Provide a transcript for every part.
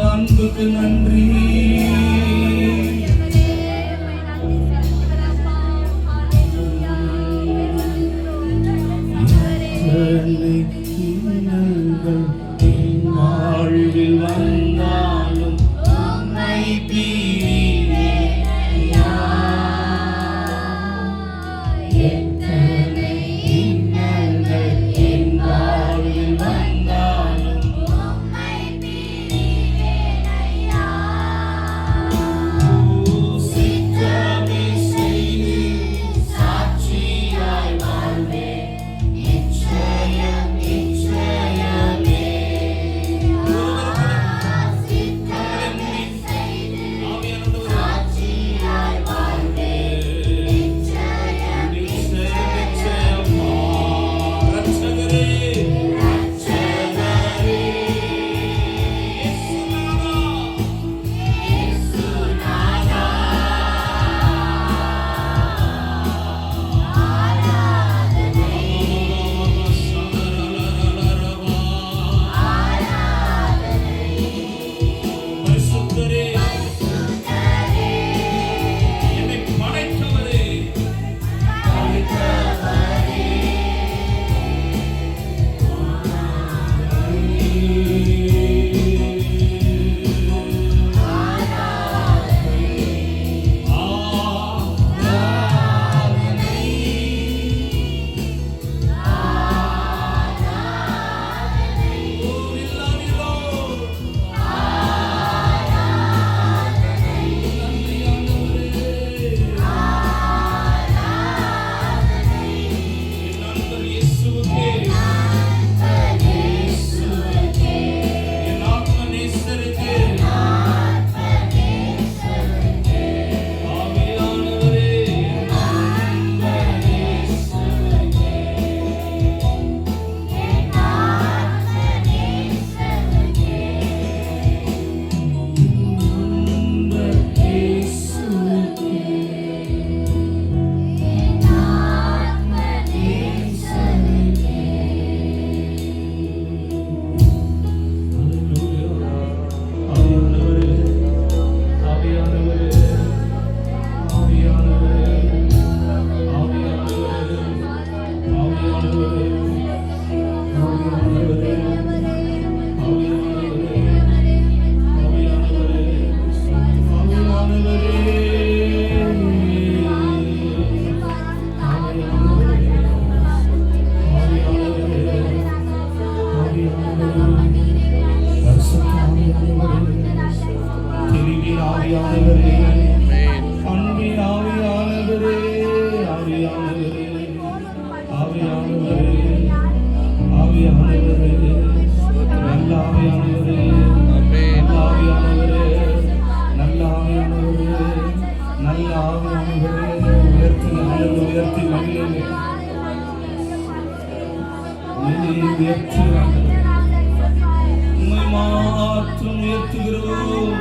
அன்புக்கு நன்றி. இன்னல்கள் என் வாழ்வில் வந்தாலும் உம்மை பிரிவேனையா. எத்தனை இன்னல்கள் என் வாழ்வில் வந்தாலும் உம்மை பிரிவேனையா. சித்தமே செய்து சாட்சியாய் வாழ்வேன். நிச்சயம் நிச்சயமே. சித்தமே செய்து சாட்சியாய் வாழ்வேன். நிச்சயம் நிச்சயமா. ரட்சகரே ரட்சகரே இயேசுநாதா பரிசுத்தரே என்னை படைத்தவரே உம்மை மாற்றும் உயர்த்துகிறோம்.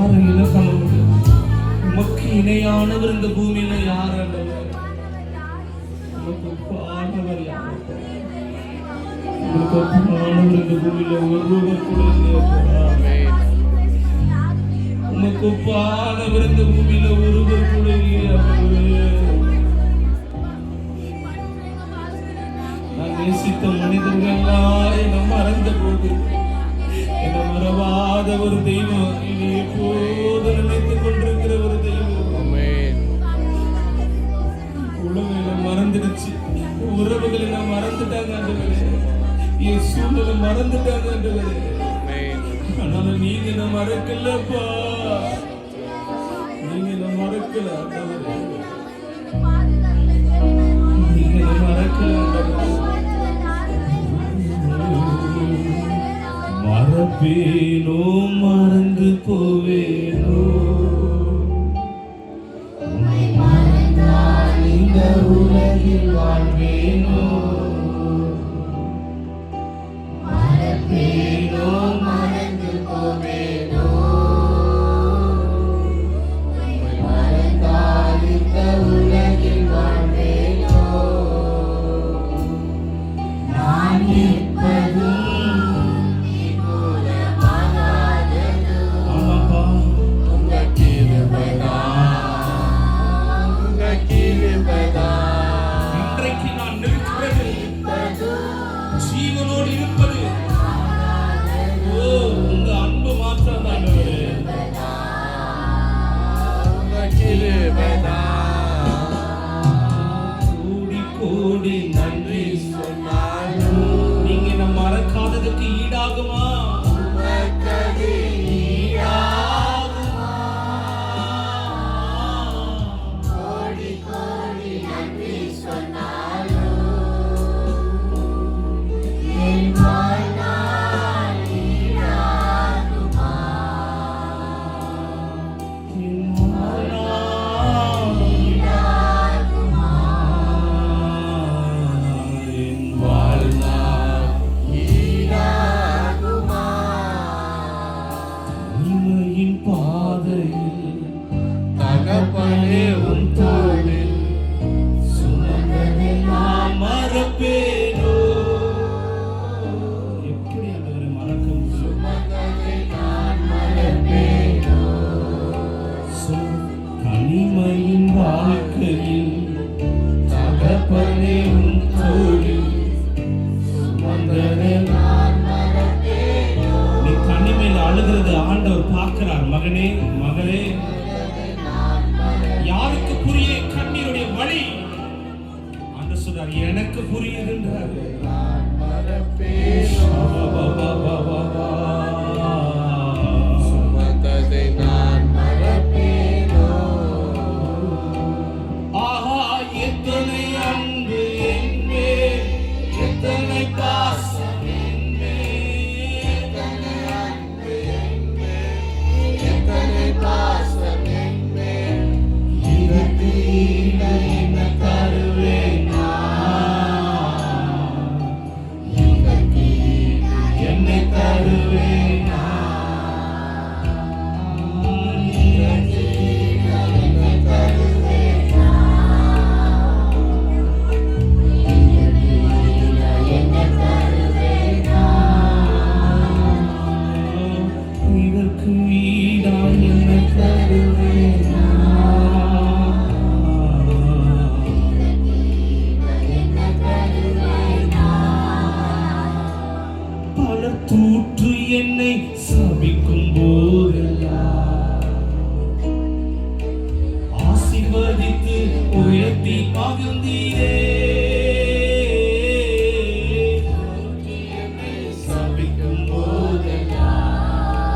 யாரை இழக்க முடியும்? உமக்கு இணையானவர் இந்த பூமியில யார் ஆண்டவரே? உமக்கு ஒப்பானவர் யார்? உமக்கு ஒப்பானவர் இந்த பூமியில ஒருவர் கூட இல்லையா? உமக்கு ஒப்பானவர் இந்த பூமியில ஒருவர் கூட இல்லையா? நான் நேசித்த மனிதர்கள்லாம் என்னை மறந்த போது என்னை மறவாத ஒரு தெய்வம், இனி எப்போது நினைத்துக் கொண்டிருக்கிற ஒரு தெய்வம். உலகம் என்னை மறந்துடுச்சு, உறவுகள் என்னை மறந்துட்டாங்க ஆண்டவரே, என் சூழ்நிலை மறந்துட்டாங்க ஆண்டவரே. ஆனாலும் நீங்க என்னை மறக்கலப்பா, நீங்க என்னை மறக்கல ஆண்டவரே, நீங்க என்னை மறக்கல ஆண்டவரே. மறப்பேனோ மறந்து போவேனோ, உன்னை மறந்தால் இந்த உலகில் வாழ்வேனோ. மறப்பேனோ மறந்து போவேனோ, உன்னை மறந்தால் இந்த உலகில் வாழ்வேனோ. நான் இருப்பதும் ஜீவனோடு இருப்பது உங்க அன்பு மாற்றம் தான். கூடி கூடி நன்றி சொன்னாலும் நீங்க நம்ம மறக்காததுக்கு ஈடாகுமா? தனிமையின் வாழ்க்கையில் தகப்பனே உன் தோளில் சுமந்தனே நான் மறப்பேனோ. நீ தனிமையில் அழுகிறது ஆண்டவர் பார்க்கிறார். மகனே மகளே, யாருக்கு புரிய கண்ணீருடைய வழி? ஆண்டவர் சொல்றார், எனக்கு புரியுதுன்றார். தூற்று என்னை சபிக்கும் போதெல்லாம் ஆசீர்வதித்து உயர்த்தி பகிர்ந்தீரே. சபிக்கும் போதெல்லாம்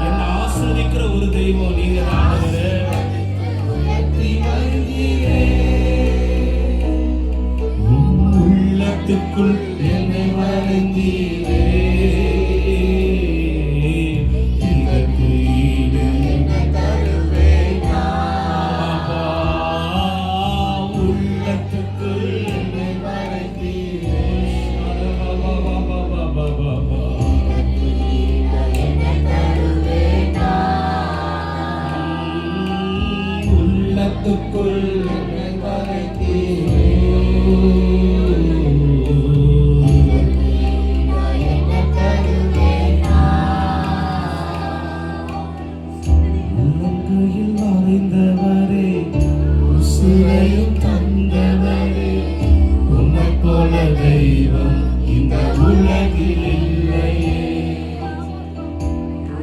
என்னை ஆசீர்வதிக்கிற ஒரு தெய்வம் நீங்க ஆண்டவரே. உள்ளத்துக்குள் என்னை வணங்கீரே.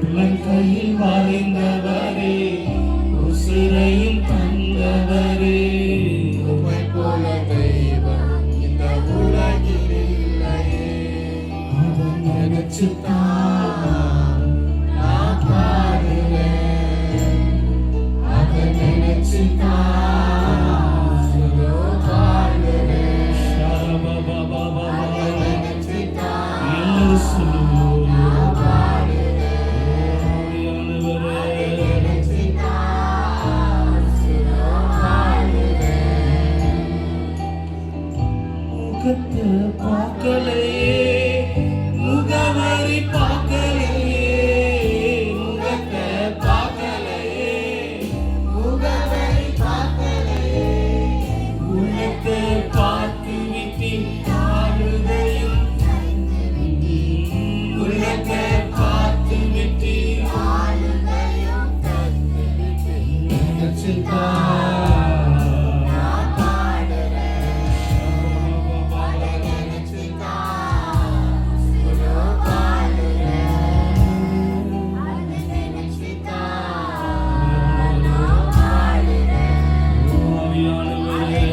உள்ளங்கையில் வரைந்தவரே, உசிரையும் தந்தவரே, உம்மை போல தெய்வம் இந்த உலகில் இல்லையே. அதை நினைச்சுத்தான் நான் பாடுவேன், அதை நினைச்சுதான் இதோ பாடுவேன். ஷரபபபபப. அதை நினைச்சுதான் எல்லாரும் சொல்லுவோம். பாடுவேன், ஆவியானவரே, நினைச்சுதான் இதோ பாடுவேன். முகத்தை பார்க்கலையே, முகவரி பார்க்கலையே, முகத்தை பார்க்கலையே, முகவரி பார்க்கலையே, உள்ளத்தை பார்த்து விட்டேன் ஆளுதையும், உள்ளத்தை பார்த்து விட்டேன் ஆளுகையும் தந்துவிட்டேன். நினைச்சுதான். நான் பாடுவேன், அதை நினைச்சுதான் இதோ பாடுவேன். அதை நினைச்சுதான் நான் பாடுவேன். ஆவியானவரே,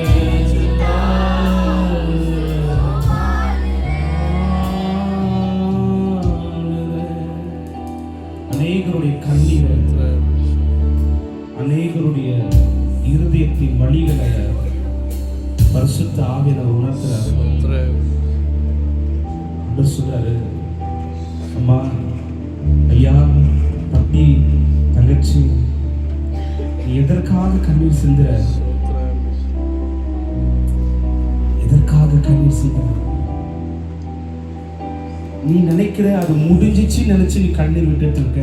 அநேகருடைய கண்ணீரை, அநேகருடைய இருதயத்தின் வழிகளை பரிசுத்த ஆவியானவர் உணர்த்துறாரு. அவர் சொல்றாரு, அம்மா, ஐயா, தம்பி, தங்கச்சி, நீ எதற்காக கண்ணீர் சிந்துற? எதற்காக கண்ணீர் சிந்துற? நீ நினைக்கிற அது முடிஞ்சிச்சு நினைச்சு நீ கண்ணீர் விட்டுட்டு இருக்க.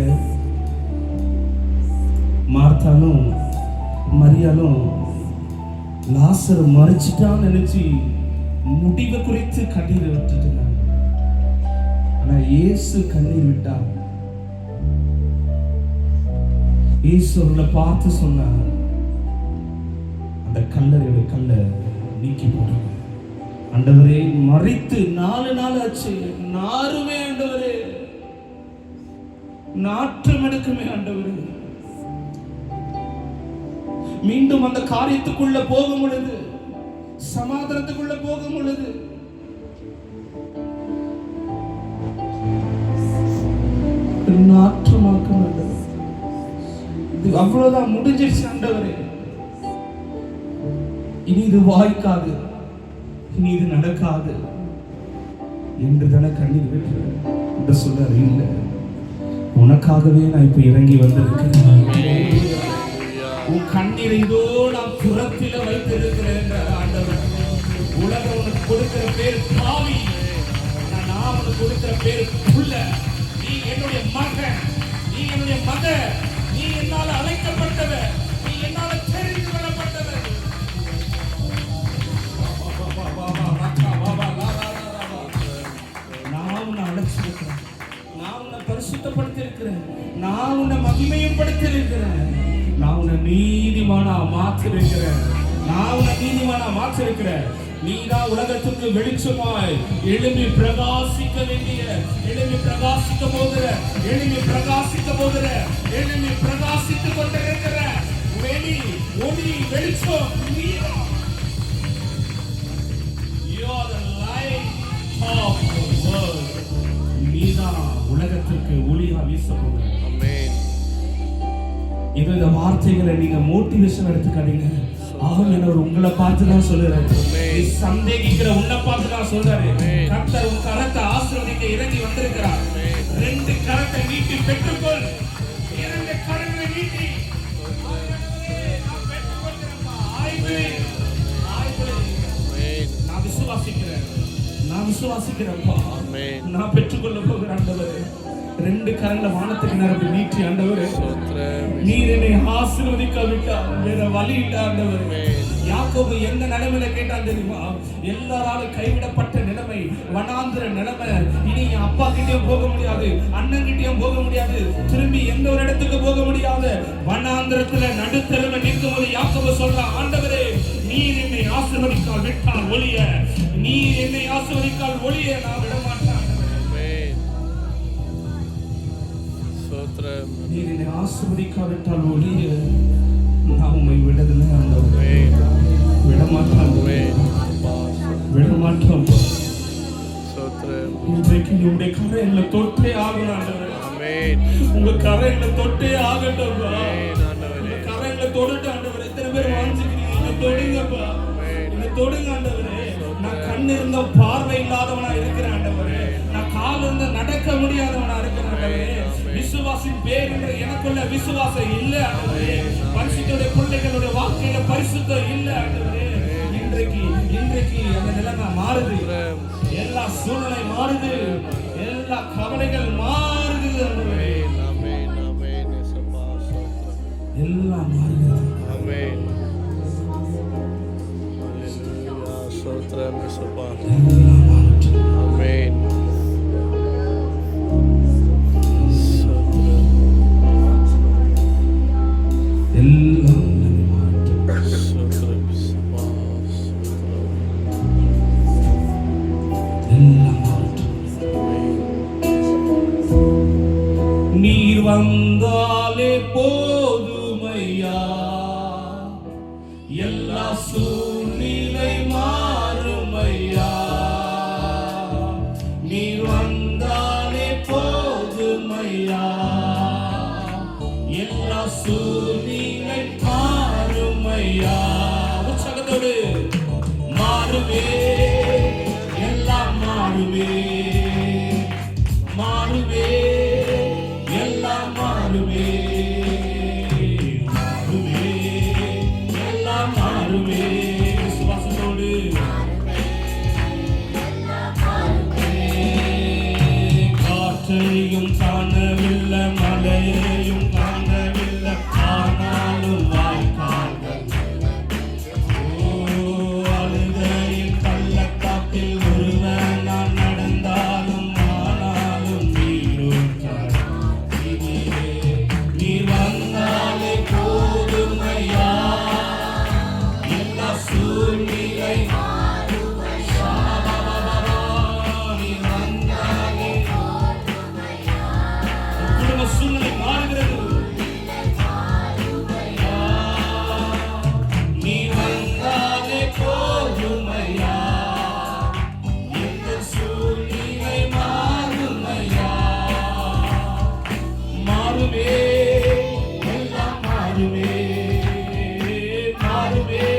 மார்த்தாலும் மரியாலும் லாசர் மறிச்சிட்டான்னு நினைச்சு முடிவை குறித்து கண்ணீரை விட்டுட்டு இருந்தாங்க. ஆனா இயேசு கண்ணீர் விட்டார். இயேசு அவர்களை பார்த்து சொன்னார், அந்த கல்லறையோட கல்லை நீக்கி போடுங்க. ஆண்டவரே, மறித்து 4 நாள் ஆச்சு, நாருமே ஆண்டவரே, நாற்றம் எடுக்குமே ஆண்டவரே. மீண்டும் அந்த காரியத்துக்குள்ள போகும் பொழுது, சமாதானத்துக்குள்ள போகும் பொழுது நாற்றமாக்க ஆண்டவரே. இது அவ்வளவுதான், முடிஞ்சிருச்சு ஆண்டவரே. இனி இது வாய்க்காது, இனி இது நடக்காது என்று தானே கண்ணீர் விட்டு சொல்றாரு. இல்லை, உனக்காகவே நான் இப்ப இறங்கி வந்திருக்கிறேன். உன் கண்ணீரை இதோ நான் புறத்தில வைத்திருக்கிறேன் ஆண்டவர். உலகம் உனக்கு கொடுக்கிற பேர் பாவி, நான் உனக்கு கொடுக்கிற பேர் புள்ள. நீ என்னுடைய மகன், நீ என்னுடைய மகன், நீ என்னால அழைக்கப்பட்டவர், நீ என்னால தெரிந்து கொள்ளப்பட்டவர். நான் உன்னை அழைச்சிருக்கிறேன், நான் உன்னை பரிசுத்தப்படுத்தியிருக்கிறேன், நான் உன்னை மகிமைப்படுத்தியிருக்கிறேன், நான் உன்னை நீதிமானா மாற்றிருக்கிறேன், நான் உன்னை நீதிமானா மாற்றிருக்கிறேன். நீதான் உலகத்துக்கு வெளிச்சமாய் எழும்பி பிரகாசிக்க வேண்டிய, எழும்பி பிரகாசிக்க போகிற, எழும்பி பிரகாசிக்க போகிற, எழும்பி பிரகாசித்துக் கொண்டிருக்கிற வெளி ஒளி வெளிச்சம் நீதான். You are the light of the world. நீதான் உலகத்திற்கு ஒளியா வீச போகிற. இந்த வார்த்தைகளை நீங்க மோட்டிவேஷன் எடுத்துக்காதீங்க. ஆவியானவர் உங்களை பார்த்து தான் சொல்றாரு. நீ சந்தேகிக்கிற உன்னை பார்த்து தான் சொல்றாரு. கர்த்தர் உன் கரத்தை ஆசீர்வதிக்க இறங்கி வந்திருக்கிறார். 2 கரத்தை நீட்டி பெற்றுக்கொள். 2 கரங்களை நீட்டி நான் விசுவாசிக்கிறேன், நான் விசுவாசிக்கிறேன்ப்பா, நான் பெற்றுக்கொள்ள போகிறேன் ஆண்டவரே. 2 கரங்களை வானத்துக்கு நிரப்பி நீட்டி, ஆண்டவரே, நீர் என்னை ஆசீர்வதிக்காவிட்டால் வேற வழி இல்லை ஆண்டவரே. யாக்கோபு எந்த நிலைமையில கேட்டான் தெரியுமா? எல்லாராலும் கைவிடப்பட்ட நிலைமை, வனாந்திர நிலைமை. இனி என் அப்பா கிட்டயும் போக முடியாது, அண்ணன் கிட்டயும் போக முடியாது, திரும்பி எந்த ஒரு இடத்துக்கு போக முடியாது. வனாந்திரத்துல நடுத்தருமை நிற்கும் போது யாக்கோபு சொல்றான், ஆண்டவரே, நீர் என்னை ஆசீர்வதிக்கால் விட்டால் ஒளிய, நீர் என்னை ஆசீர்வதிக்கால் ஒளிய நான் விட மாட்டேன். ஸ்தோத்திரம். நீர் என்னை ஆசீர்வதிக்காவிட்டால் ஒழிய நான் உம்மை விடதில்லை ஆண்டவரே. விடமாட்டேன், விடமாட்டோம். ஸ்தோத்திரம். இன்றைக்கு உங்களுடைய கரைகளை தொட்டே ஆகணும் ஆண்டவரே. உங்க கரைகளை தொட்டே ஆகட்டும். உங்க கரைகளை தொடுட்டு ஆண்டவரே. எத்தனை பேர் வாஞ்சிக்கிறீங்க? என்னை தொடுங்கப்பா, என்னை தொடுங்க ஆண்டவரே. நான் கண் இருந்த பார்வை இல்லாதவனா இருக்கிறேன் ஆண்டவரே. நான் கால் இருந்த நடக்க முடியாதவனா இருக்கிறேன் ஆண்டவரே. விசுவாசின் பேர் என்ற எனக்குள்ள விசுவாசம் இல்லை ஆண்டவரே. பரிசுத்தோட பிள்ளைகளுடைய வாழ்க்கையில பரிசுத்தம் இல்லை ஆண்டவரே. இன்றைக்கு அந்த நிலைமை மாறுது. எல்லா சூழ்நிலை மாறுது. எல்லா கவலைகள் மாறுது ஆண்டவரே. எல்லாம் மாறுகிறது. ஸ்தோத்திரம் இயேசுப்பா. எல்லாம் மாறுது. ஆமென். எல்லாம் மாறுது. ஸ்தோத்திரம் இயேசுப்பா. எல்லாம் மாறுது. நீர் வந்தாலே போதுமையா, எல்லா சூழ்நிலை மாறுமையா. நீர் வந்தாலே போதுமையா, எல்லா சூழ்நிலை மாறுமையா. உற்சாகத்தோடு மாறுவே, எல்லாம் மாறுவே, மாறுவே, எல்லாம் மாறுவே, மாறுவே, எல்லாம் மாறுவே. விசுவாசத்தோடு காற்றையும் காணவில்லை, மலையையும் காணவில்லை, ஆனாலும் வாய்க்கால்கள். அழுகையின் பள்ளத்தாக்கில் ஒருவன் நான் நடந்தாலும் ஆனாலும் நீர் வந்தாலே போதுமையா, எல்லா சூழ்நிலை நீர் வந்தாலே குடும்ப சூழ்நிலை மாறுகிறது. நீ வந்தாலே போதுமையா, எந்த சூழ்நிலை மாறுமையா. மாறுவே, எல்லாம் மாறுவே, மாறுவே,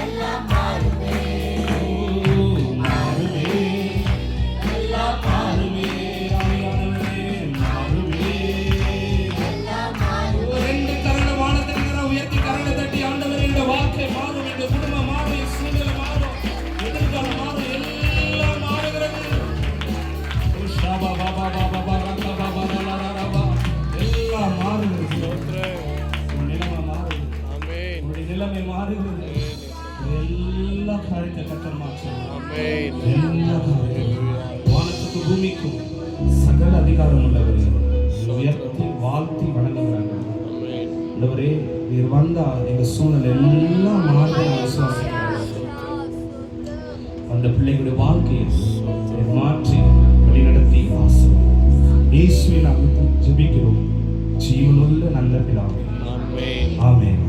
எல்லாம் மாறுவே, மாறுவே, எல்லாம் மாறுவே. ஆவியானவரே, மாறுவே, எல்லாம் மாறுவே. ரெண்டு கரங்களை வானத்துக்கு நேரா உயர்த்தி கரங்களை தட்டி ஆண்டவரே, இந்த வாழ்க்கை மாறும், இந்த குடும்பம் மாறும், என் சூழ்நிலை மாறும், எதிர்காலம் மாறும், எல்லாம் மாறுகிறது. ஷாபா பாபா பாபா பாபா பாபா பாபா, எல்லாம் மாறுகிறது. உன் நிலைமை மாறுகிறது. ஆமென். உன்னுடைய நிலைமை மாறுகிறது. எல்லா காரியத்தை கர்த்தர் மாற்றுவார். ஆமென். எல்லா காரியத்தையும் வானத்துக்கு பூமிக்கும் சகல அதிகாரம் உள்ளவரே, உயர்த்தி வாழ்த்தி வணங்குகிறார்கள். ஆமென். ஆண்டவரே, நீர் வந்தா எங்க சூழ்நிலை எல்லாம் மாறுது. விசுவாசிக்கிறோம். அந்த பிள்ளைகளுடைய வாழ்க்கையை நீர் மாற்றி வழிநடத்தி இயேசுவின் நாமத்தில் ஜெபிக்கிறோம். ஜீவனுள்ள நல்ல பிதாவே. ஆமென். ஆமென்.